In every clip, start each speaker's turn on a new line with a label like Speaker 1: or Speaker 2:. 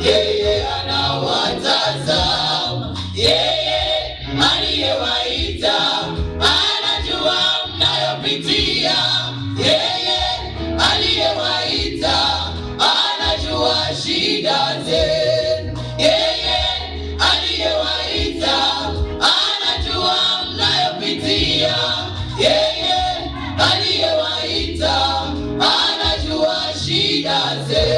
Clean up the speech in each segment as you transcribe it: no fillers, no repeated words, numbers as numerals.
Speaker 1: yeye anawatazama, yeye aliyewaita anajua mnayopitia, yeye aliyewaita anajua shida zenu, yeye aliyewaita anajua mnayopitia, yeye aliyewaita anajua shida zenu.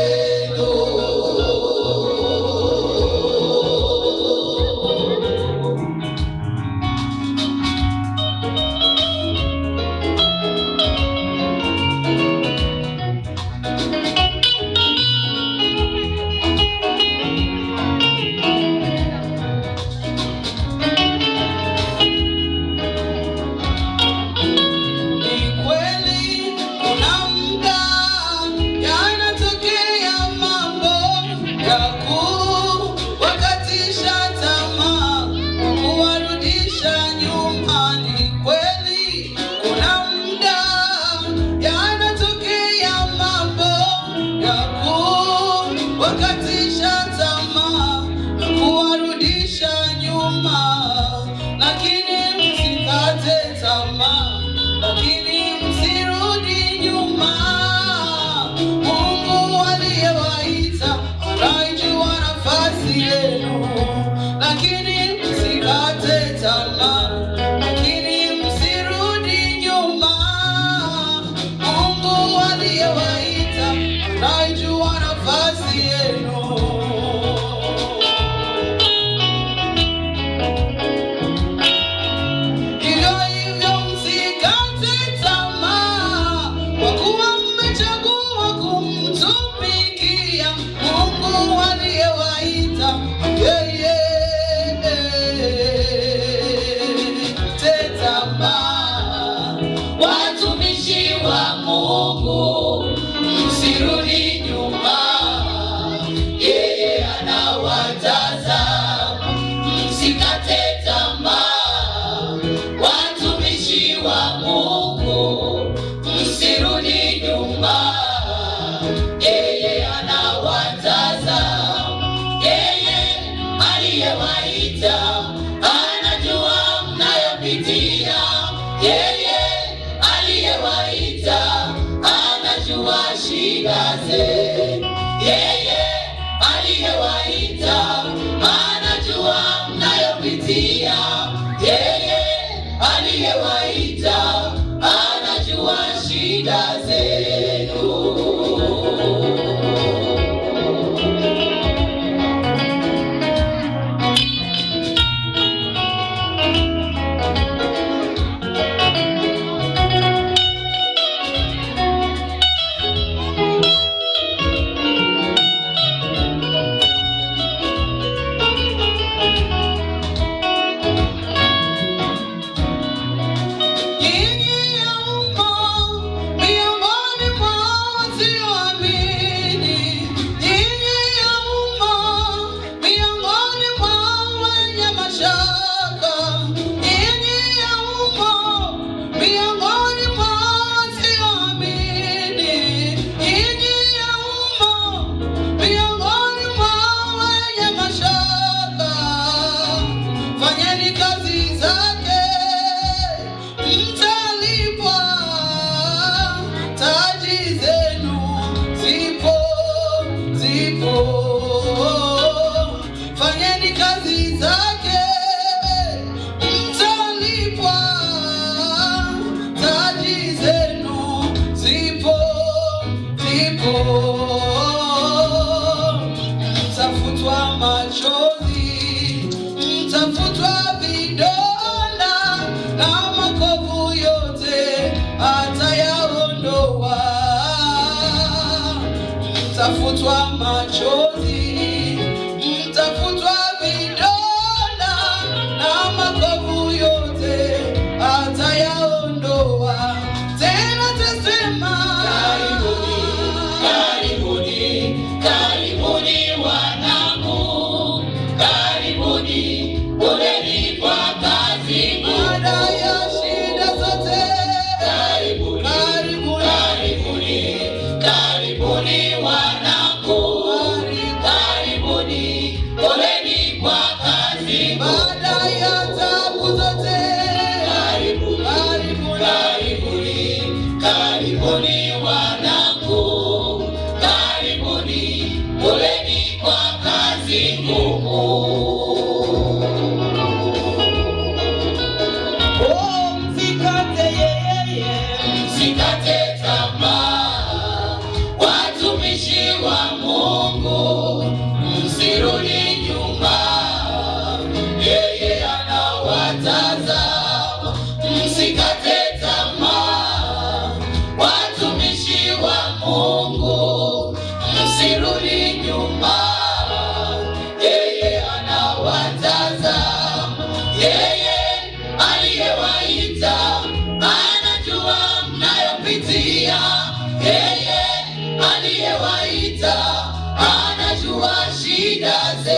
Speaker 1: Watumishi wa Mungu, msirudi nyuma, yeye anawatazama, msikate tamaa. Watumishi wa Mungu, msirudi nyuma, yeye anawatazama, yeye aliyewaita anajua mnayopitia, yeye aliyewaita anajua shida zenu, yeye aliyewaita anajua mnayopitia, yeye aliyewaita anajua shida zenu.
Speaker 2: Fanyeni kazi zake, mtalipwa, taji zenu zipo. Mtafutwa machozi, mtafutwa vidonda, na makovu yote atayaondoa. Mtafutwa machozi, mtafutwa vidonda, na makovu yote atayaondoa. Tena tasema
Speaker 1: karibuni, karibuni wanangu, karibuni, poleni kwa kazi
Speaker 2: baada ya shida zote.
Speaker 1: Karibuni, karibuni, karibuni wanangu, karibuni. kazi ngumu. Msikate tamaa, watumishi wa Mungu, msirudi nyuma, yeye anawatazama. Msikate tamaa, watumishi wa Mungu, msirudi nyuma, yeye anawatazama. Yeye aliyewaita anajua mnayopitia. Yeye aliyewaita anajua shida zenu.